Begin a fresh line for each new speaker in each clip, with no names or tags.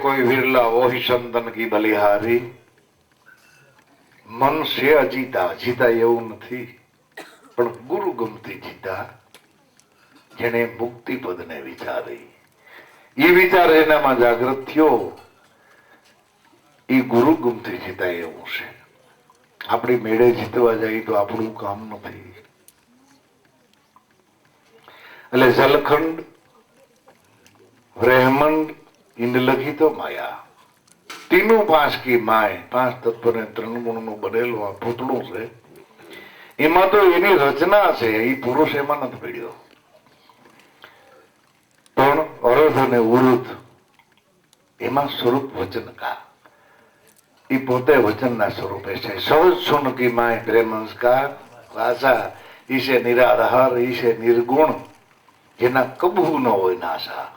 कोई विरला वो ही संतन की बलिहारी मन से अजीता जीता એવું નથી પણ ગુરુ ગમતી જીતા જેને મુક્તિ પદને વિચારી એ વિચાર એનામાં જાગૃત થયો એ ગુરુ ગમતી જીતા એવું છે. આપણી મેળે જીતવા જાય તો આપણું કામ નથી. એટલે જલખંડ ब्रह्मंड इन लखी तो माया तीनों पांच की माय पांच तत्व ने त्रण गुण नु बनेलो आ पूतळું છે એમાં તો એની રચના છે એ પુરુષ એમાં નથી પડ્યો પણ અરધ અને ઉરુધ એમાં સ્વરૂપ વચન કા એ પોતે વચનના સ્વરૂપે છે. સહજ સુન કી માય પ્રેમસ્કાર વાસા ઈશે નિરાધાર ઈશે નિર્ગુણ જેના કબૂ ન હોય નાશા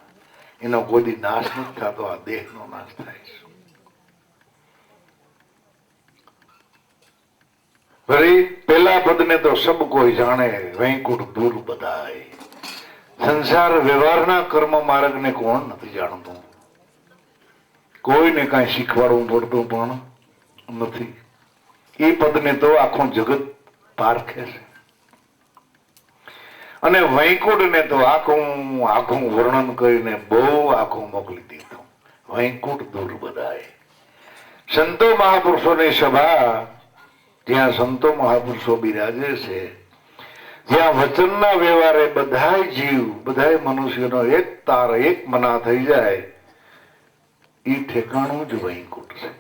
એનો કોઈ નાશ નથી થતો. આ દેહ નો નાશ થાય છે. વળી પેલા પદ ને તો સબ કોઈ જાણે વૈકુંઠ દૂર બધાય. સંસાર વ્યવહારના કર્મ માર્ગ ને કોણ નથી જાણતું. કોઈને કઈ શીખવાડવું પડતું પણ નથી. એ પદ ને તો આખું જગત પારખે છે અને વૈકુંઠ ને તો આખું વર્ણન કરીને બહુ આખું મોકલી દીધું. વૈકુંઠ દૂર બધાય. સંતો મહાપુરુષોની સભા જ્યાં સંતો મહાપુરુષો બિરાજે છે, જ્યાં વચનના વ્યવહારે બધાય જીવ બધાય મનુષ્યનો એક તાર એક મના થઈ જાય એ ઠેકાણું જ વૈકુંઠ છે.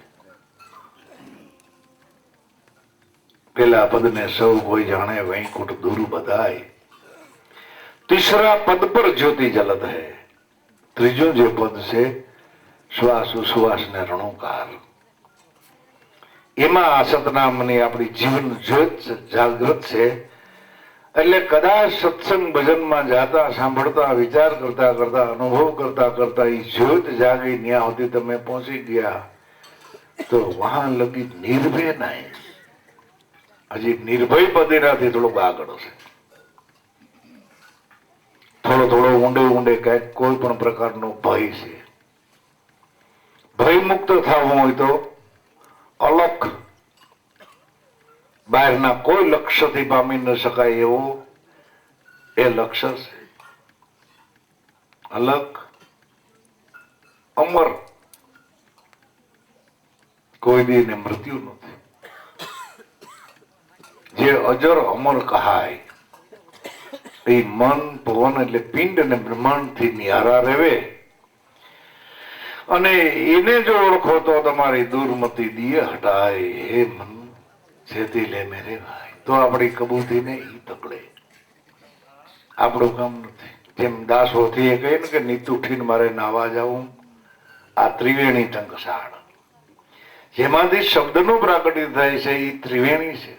પેલા પદને સૌ કોઈ જાણે વૈકુંઠ દૂર બધાય. तीसरा पद पर ज्योति जलत है. ત્રીજું જે પદ છે શ્વાસ ઉશ્વાસ ને રણોકાર એમાં આ સતનામની આપણી જીવન જ્યોત જાગૃત છે. એટલે કદાચ સત્સંગ ભજનમાં જાતા સાંભળતા વિચાર કરતા કરતા અનુભવ કરતા કરતા એ જ્યોત જાગી ત્યાં સુધી તમે પહોંચી ગયા તો વહાં લગી નિર્ભય નહીં. હજી નિર્ભય પદેનાથી થોડુંક આગળ છે. થોડો થોડો ઊંડે ઊંડે કઈક કોઈ પણ પ્રકારનો ભય છે. ભય મુક્ત થવું હોય તો અલખ બહારના કોઈ લક્ષ્યથી પામી ન શકાય એવો એ લક્ષ્ય છે. અલખ અમર કોઈ દીને મૃત્યુ નથી. જે અજર અમર કહાય એ મન પવન એટલે પિંડ અને બ્રહ્માંડ થી નિહારા રહેવે અને એને જો ઓળખો તો તમારી દુર્મતિ દિય હટાય. હે મન છેતી લે મેરે ભાઈ. તો આપણી કબૂતી ને ઈ પકડે. આપણું કામ નથી. જેમ દાસોથી એ કહે ને કે નીત ઉઠીને મારે નાવા જવું. આ ત્રિવેણી ટંકશાળ જેમાંથી શબ્દનું પ્રાકટ્ય થાય છે એ ત્રિવેણી છે.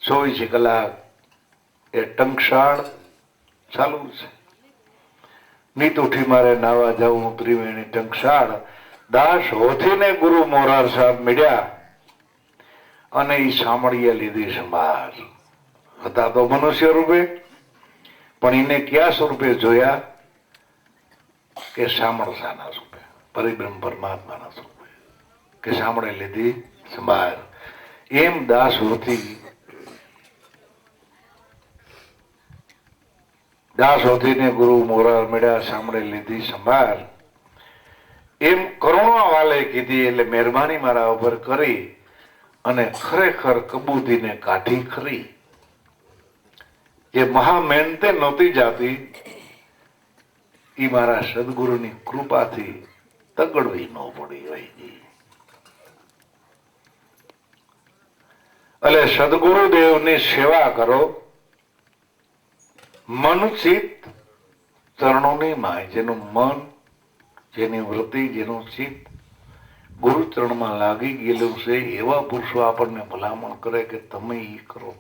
24 કલાક એ ટંકશાળ ચાલુ છે. નીત ઉઠી મારે નાવા જવું ત્રિવેણી ટંકશાળ. દાસ હોથીને ગુરુ મોરાર સાહેબ મળ્યા અને એ સાંભળીએ લીધી સંભાળ. હતા તો મનુષ્ય રૂપે પણ એને ક્યાં સ્વરૂપે જોયા કે સાંભળસાના સ્વરૂપે પરિબ્રહ્મ પરમાત્માના સ્વરૂપે કે સાંભળે લીધી સંભાળ. એમ દાસ હોથી દાસોથીને ગુરુ મોરાર મળ્યા સાંભળે લીધી સંભાળ. એમ કરુણા વાલે કીધી એટલે મહેરબાની મારા ઉપર કરી અને ખરેખર કબૂતીને કાઢી ખરી. જે મહા મહેનતે નહોતી જાતી એ મારા સદગુરુની કૃપાથી તગડવી ન પડી હોય. એટલે સદગુરુદેવની સેવા કરો. મન ચિત્ત ચરણોની માય. જેનું મન જેની વૃત્તિ જેનું ચિત્ત ગુરુ ચરણમાં લાગી ગયેલું છે એવા પુરુષો આપણને ભલામણ કરે કે તમે એ કરો.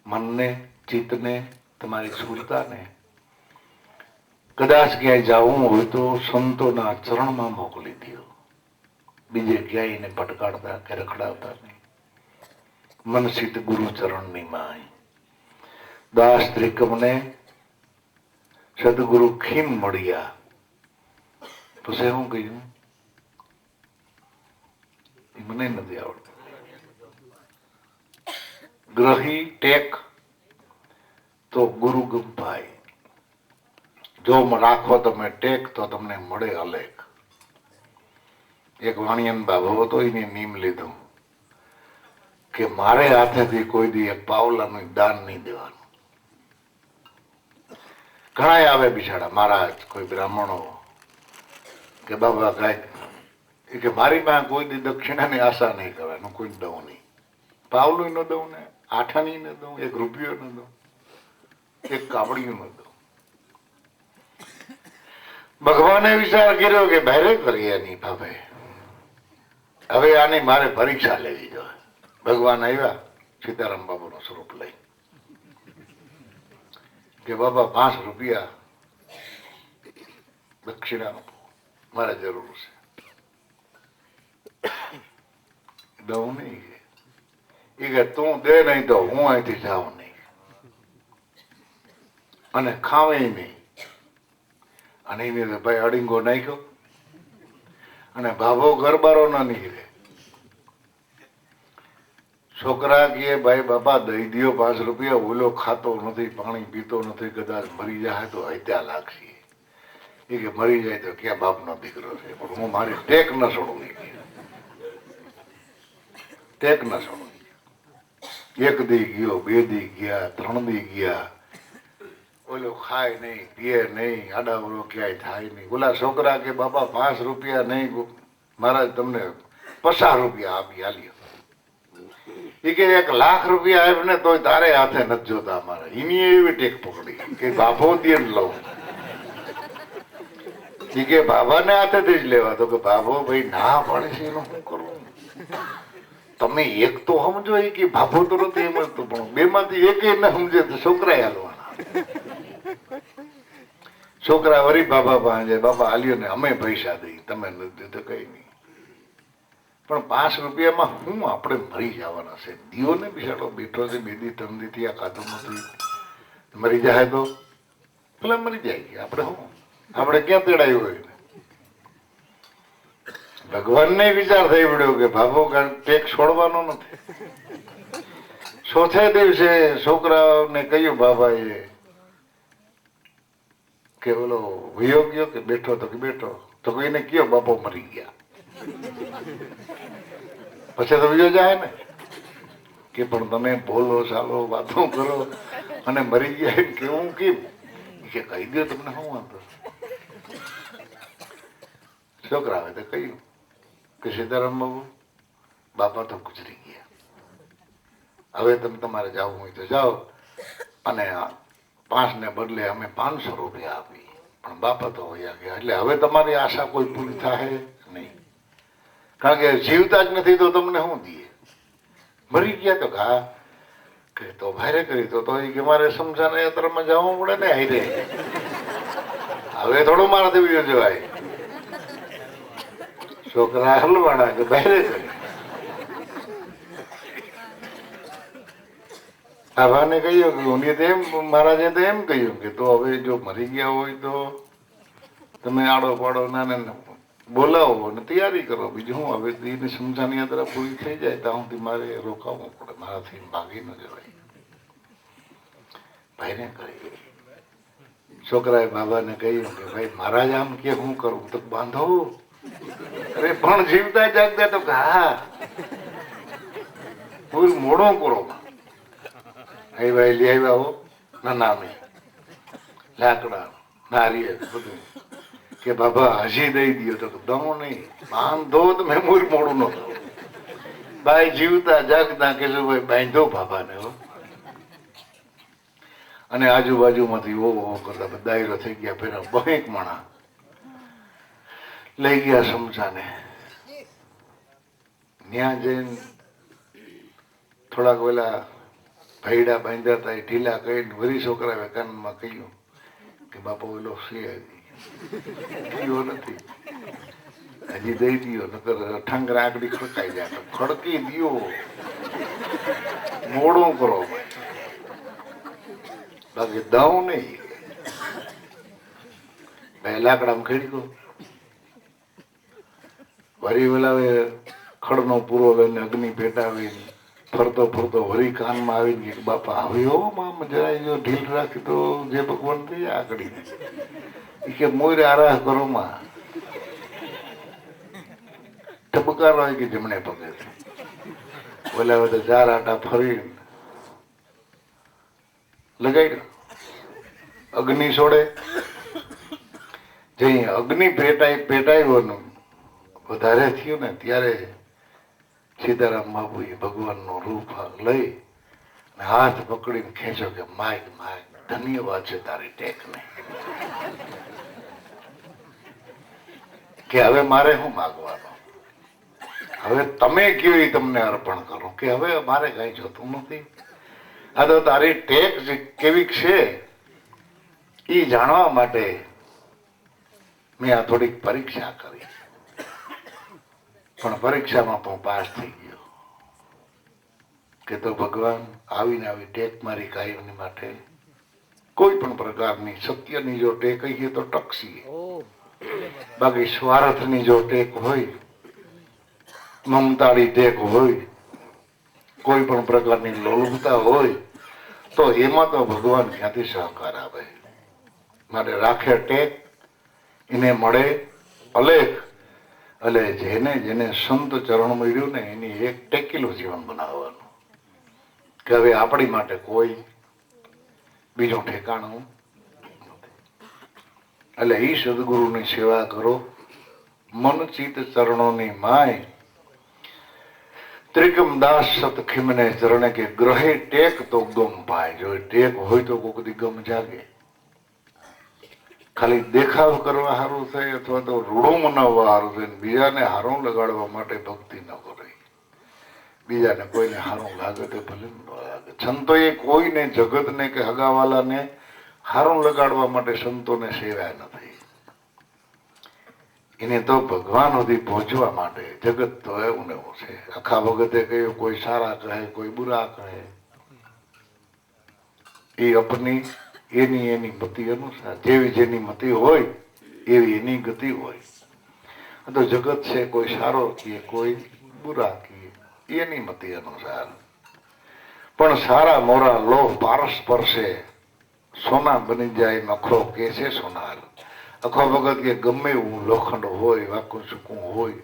મનને ચિત્તને તમારી સુરતાને કદાચ ક્યાંય જવું હોય તો સંતોના ચરણમાં મોકલી દો. બીજે ક્યાંય એને ભટકાડતા કે રખડાવતા નહીં. મન ચિત્ત ગુરુ ચરણની માય. દાસ ત્રિકમને સદગુરુ ખીમ મળ્યા પછી હું કહ્યું એ મને નથી આવડતું. ગ્રહી ટેક તો ગુરુ ગંભાઈ, જો રાખો તમે ટેક તો તમને મળે અલેખ. એક વાણિયન બાબો હતો, એને નિયમ લીધો કે મારે હાથેથી કોઈ દી એક પાવલાનું દાન નહીં દેવાનું. ઘણા આવે બિચારા મહારાજ, કોઈ બ્રાહ્મણો કે બાબા કાંઈક, કે મારી પાસે કોઈ દી દક્ષિણાની આશા નહીં કરવાનું, કોઈ દઉં નહીં, પાવલું ન દઉં ને આઠાની ન દઉં, એક રૂપિયો ન દઉં, એક કાપડિયું ન દઉં. ભગવાને વિચાર કર્યો કે ભારે કરીએ નહીં ભાવે, હવે આની મારે પરીક્ષા લેવી જોઈએ. ભગવાન આવ્યા સીતારામ બાબુનું સ્વરૂપ લઈ કે બાબા 5 રૂપિયા દક્ષિણા મારે જરૂર છે. દઉં નહીં એ કે તું દે નહીં તો હું અહીંથી જાઉં નહીં અને ખાવે નહીં. અને એને ભાઈ અડીંગો નાખ્યો અને ભાભો ગરબારો ન નીકળે. છોકરા કહે ભાઈ બાપા દઈ દો 5 રૂપિયા, ઓલો ખાતો નથી, પાણી પીતો નથી, કદાચ મરી જાય તો હત્યા લાગશે. એ કે મરી જાય તો ક્યાં બાપનો દીકરો છે, પણ હું મારી ટેક ન છોડું. ટેક ન છોડું. 1 દી ગયો, 2 દી ગયા, 3 દી ગયા, ઓલો ખાય નહીં, પીએ નહીં, આડાવડો ક્યાંય થાય નહીં. ઓલા છોકરા કે બાપા 5 રૂપિયા નહીં, મહારાજ તમને 50 રૂપિયા આપી હાલ્યો. એ કે 1 લાખ રૂપિયા આપ ને તોય તારે હાથે નથી જોતા અમારે. એની એવી ટેક પકડી કે બાપો દે લઉં. એ કે બાબાને હાથેથી જ લેવા. તો કે બાબો ભાઈ ના પાડે છે, એનું શું કરવું? તમે એક તો સમજો એ કે બાબો તો નથી સમજતો, પણ 2 માંથી એક ન સમજે તો છોકરા હાલવાના. છોકરા વરી બાબા પાસે બાબા હાલ્યો ને અમે પૈસા દઈ, તમે નથી તો કઈ નહીં. પણ 5 રૂપિયામાં હું આપણે મરી જવાના છે. દિયો ને બિચારો બેઠો છે 2 દી 3 દી થી આ ખાતો નથી, મરી જાય તો ભલે મરી જાય. આપણે શું આપણે ક્યાં તેડાયું હોય? ભગવાનને વિચાર થઈ પડ્યો કે બાબો ટેક છોડવાનો નથી. 4થે દિવસે છોકરાઓને કહ્યું બાબાએ કે ઓલો વયો ગયો કે બેઠો? તો કે બેઠો. તો કોઈને કયો બાપો મરી ગયા. પછી તો વયો જાય ને કે પણ તમે બોલો ચાલો વાતો કરો અને મરી ગયા કેવું કેમ? કે કહી દો તમને શું વાંધો? છોકરા આવે તો કહ્યું કે સીતારામ બાબુ બાપા તો ગુજરી ગયા, હવે તમે તમારે જવું હોય તો જાઓ, અને 5 ને બદલે અમે 500 રૂપિયા આપી, પણ બાપા તો વયા ગયા. એટલે હવે તમારી આશા કોઈ પૂરી થાય નહીં, કારણ કે જીવતા જ નથી તો તમને શું દઈએ? મરી ગયા તો ઘા કે તો ભારે કરી તો કે મારે સમજાને યાત્રામાં જવું પડે ને. હાઈરે હવે થોડું મારાથી બીજો જવાય. છોકરા હલવાના કે ભારે કરી. આભાને કહ્યું કે હું એમ મહારાજે તો એમ કહ્યું કે તો હવે જો મરી ગયા હોય તો તમે આડો પાડો નાને બોલાવો અને તૈયારી કરો. બીજું હું હવે એની સમજાની યાત્રા પૂરી થઈ જાય ત્યાં સુધી મારે રોકાવવું પડે, મારાથી ભાગી ન જવાય. ભાઈને કહી. છોકરાએ બાબાને કહ્યું કે ભાઈ મહારાજ આમ કે હું કરું? તો બાંધો. અરે પણ જીવતા જાગતા તો હા કોઈ મોડો કરો. ભાઈ લઈ આવ્યા હો નામે લાકડા નારિયેળ બધું કે બાબા હજી દઈ દો. તો દમો નહીં, બાંધો. તમે મોડું ન કરો. ભાઈ જીવતા જાગતા કે ભાઈ બાંધો બાબાને હો. અને આજુબાજુમાંથી ઓ કરતા દાયરો થઈ ગયા. પેલા 2 માણા લઈ ગયા સમજાને. ત્યાં જઈને થોડાક પેલા ભૈડા બાંધ્યા હતા એ ઢીલા કરીને વરી છોકરાએ કાનમાં કહ્યું કે બાપા ઓલો કયો નથી, હજી દઈ દો નકર ઠંગરા આંગળી ખડકાઈ જાય. તો ખડકી દો, મોડું કરો બાકી દઉં નહીં. બે લાકડામાં ખેડી દો. વરી વેલાવે ખડનો પૂરો લઈને અગ્નિ પેટાવીને ફરતો ફરતો વરી કાનમાં આવીને કે બાપા હવે હો માં જરાય જો ઢીલ રાખી તો જે ભગવાન થઈ આગળ કે મોર આરાહ કરો માં ટબકારો હોય કે જમણે પગે બોલાવે તો 4 આટા ફરી લગાડ્યો અગ્નિ છોડે જઈ અગ્નિ પેટાવ્યોનું વધારે થયું ને ત્યારે સીતારામ બાપુએ ભગવાનનું રૂપ લઈ હાથ પકડીને ખેંચો કે માય માય ધન્યવાદ છે તારી ટેકને કે હવે મારે શું માગવાનું હવે તમે કેવી તમને અર્પણ કરો કે હવે મારે કઈ જોતું નથી આ તો તારી ટેક કેવી છે એ જાણવા માટે મેં આ થોડીક પરીક્ષા કરી પણ પરીક્ષામાં હું પાસ થઈ ગયો કે તો ભગવાન આવીને આવી ટેક મારી કાયમની માટે કોઈ પણ પ્રકારની સત્યની જો ટેક કહીએ તો ટકસીએ બાકી સ્વાર્થની જો ટેક હોય મમતાળી ટેક હોય કોઈ પણ પ્રકારની લોલુપતા હોય તો એમાં તો ભગવાન ક્યાંથી સહકાર આપે માટે રાખે ટેક એને મળે અલેખ એટલે જેને જેને સંત ચરણ મળ્યું ને એની એક ટેકેલું જીવન બનાવવાનું કે હવે આપણી માટે કોઈ બીજું ઠેકાણું એટલે એ સદગુરુની સેવા કરો મન ચિત્ત ચરણોની માય ત્રિકમ દાસ સત ખીમને ચરણે કે ગ્રહે ટેક તો ગમ પાય જો ટેક હોય તો કોક દી ગમ જાગે ખાલી દેખાવ કરવા સારું થાય અથવા તો રૂડો મનાવવા સારું થાય બીજાને હારું લગાડવા માટે ભક્તિ ન કરે બીજાને કોઈને હારું લાગે તો ભલે ન લાગે સંતોએ કોઈને જગતને કે હગાવાલાને હારું લગાડવા માટે સંતોને સેવા નથી એને તો ભગવાન સુધી પહોંચવા માટે જગત તો એવું ને એવું છે આખા વખતે કહ્યું કોઈ સારા કહે કોઈ બુરા કહે એ અપની એની મતિ અનુસાર જેવી જેની મતિ હોય એવી એની ગતિ હોય તો જગત છે કોઈ સારો કીએ કોઈ બુરા કીએ એની મતિ અનુસાર પણ સારા મોરા લોહ પારસ પરસે સોના બની જાય નખરો કે છે સોનાર અખો વખત કે ગમે એવું લોખંડ હોય વાકું ચૂકું હોય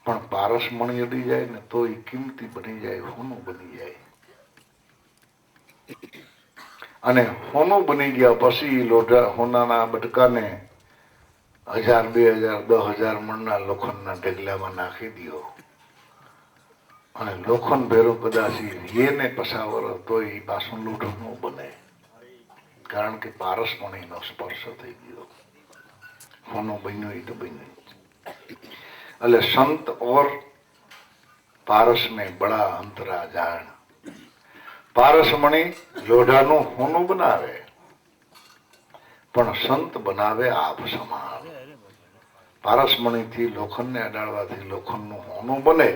પણ પારસ મણી અડી જાય ને તો એ કિંમતી બની જાય હોનું બની જાય અને હોનું બની ગયા પછી લોઢા હોનાના બટકાને 1000 2000 10,000 મણના લોખંડના ઢગલામાં નાખી દો અને લોખંડ ભેરો કદાચ એને પસાવર તો એ પાછું લોઢું ન બને કારણ કે પારસમણીનો સ્પર્શ થઈ ગયો હોનું બન્યું એ તો બન્યું એટલે સંત ઓર પારસ में बड़ा अंतरा जान પારસમણી લોઢાનું હોનું બનાવે પણ સંત બનાવે આપ સમાન પારસમણીથી લોખંડને અડાડવાથી લોખંડનું હોનું બને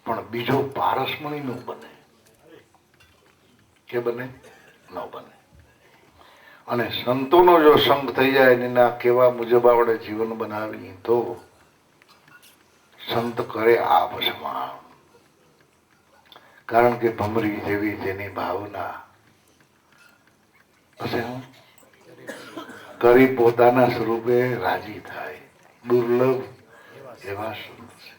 પણ બીજો પારસમણીનું બને કે બને ન બને અને સંતોનો જો સંગ થઈ જાય એના કેવા મુજબ આપણે જીવન બનાવીએ તો સંત કરે આપ સમાન કારણ કે ભમરી જેવી જેની ભાવના કરી પોતાના સ્વરૂપે રાજી થાય દુર્લભ એવા સંત છે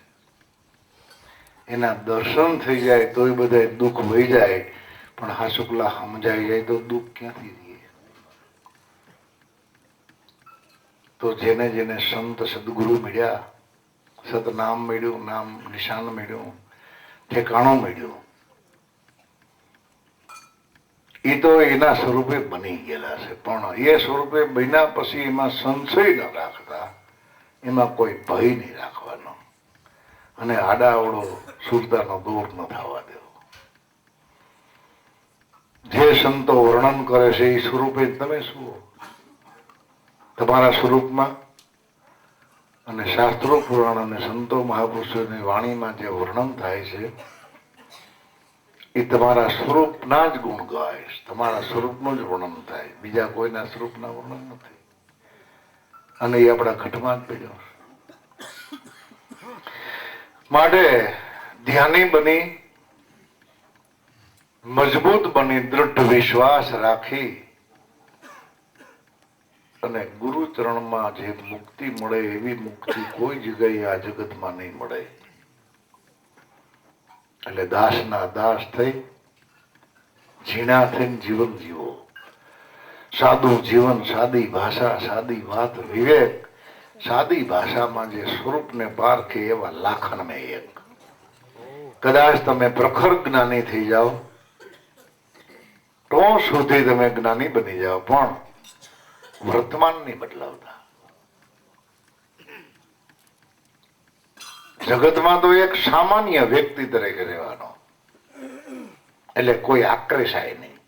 એના દર્શન થઈ જાય તોય બધા દુઃખ વહી જાય પણ હાસુકલા સમજાઈ જાય તો દુઃખ ક્યાંથી રહીએ તો જેને જેને સંત સદગુરુ મળ્યા સતનામ મળ્યું નામ નિશાન મળ્યું ઠેકાણું મળ્યું એ તો એના સ્વરૂપે બની ગયેલા છે પણ એ સ્વરૂપે બન્યા પછી એમાં સંશય ન રાખતા એમાં કોઈ ભય નહીં રાખવાનો અને આડાવડો સુરતાનો દૂર ન થવા દેવો જે સંતો વર્ણન કરે છે એ સ્વરૂપે તમે શું તમારા સ્વરૂપમાં અને શાસ્ત્રો પુરાણ અને સંતો મહાપુરુષોની વાણીમાં જે વર્ણન થાય છે એ તમારા સ્વરૂપના જ ગુણ ગાય તમારા સ્વરૂપનું જ વર્ણન થાય બીજા કોઈના સ્વરૂપના વર્ણન નથી અને એ આપણા ઘટમાં જ પડ્યો માટે ધ્યાની બની, મજબૂત બની, દૃઢ વિશ્વાસ રાખી અને ગુરુ ચરણમાં જે મુક્તિ મળે એવી મુક્તિ કોઈ જગ્યાએ આ જગતમાં નહીં મળે. એટલે દાસના દાસ થઈ ઝીણા થઈને જીવન જીવો. સાદું જીવન, સાદી ભાષા, સાદી વાત, વિવેક, સાદી ભાષામાં જે સ્વરૂપને પારખે એવા લાખણ મેં એક. કદાચ તમે પ્રખર જ્ઞાની થઈ જાઓ તો સુધી તમે જ્ઞાની બની જાઓ, પણ વર્તમાન નહીં બદલાવતા. જગતમાં તો એક સામાન્ય વ્યક્તિ તરીકે રહેવાનો, એટલે કોઈ આક્રેશાય નહીં.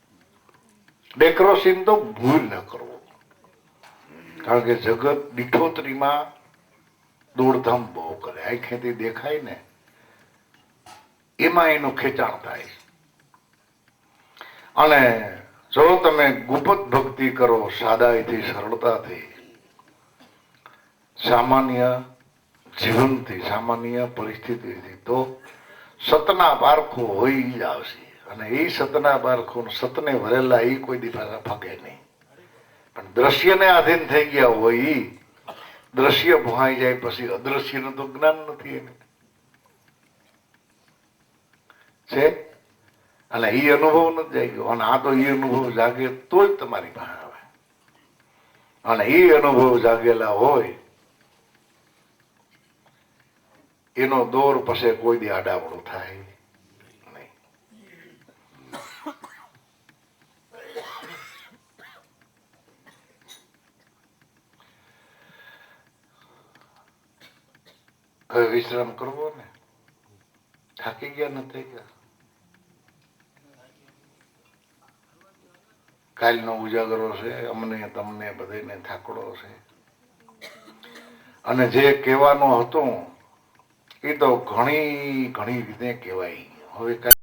ડેક્રોસિન તો ભૂલ ન કરવો, કારણ કે જગત દીઠોતરીમાં દોડધામ બહુ કરે. આંખેથી દેખાય ને એમાં એનું ખેંચાણ થાય. અને જો તમે ગુપ્ત ભક્તિ કરો સાદાઈથી, સરળતાથી, સામાન્ય જીવનથી, સામાન્ય પરિસ્થિતિથી, તો સતના પારખો હોય જ આવશે. અને એ સતના પારખો સતને ભરેલા એ કોઈ દી પાછા ફગે નહીં. પણ દ્રશ્યને આધીન થઈ ગયા હોય એ દ્રશ્ય ભોહાઈ જાય પછી અદ્રશ્યનું તો જ્ઞાન નથી એને છે. અને એ અનુભવ નથી જાગ્યો. અને આ તો એ અનુભવ જાગે તો જ તમારી પાસે આવે. અને એ અનુભવ જાગેલા હોય એનો દોર પછી કોઈ દી આડાવડું થાય નહીં. હવે વિશ્રામ કરવો ને, થાકી ગયા નથી ગયા. કાલનો ઉજાગરો છે, અમને તમને બધાને થાકડો છે. અને જે કહેવાનું હતું એ તો ઘણી ઘણી રીતે કહેવાય. હવે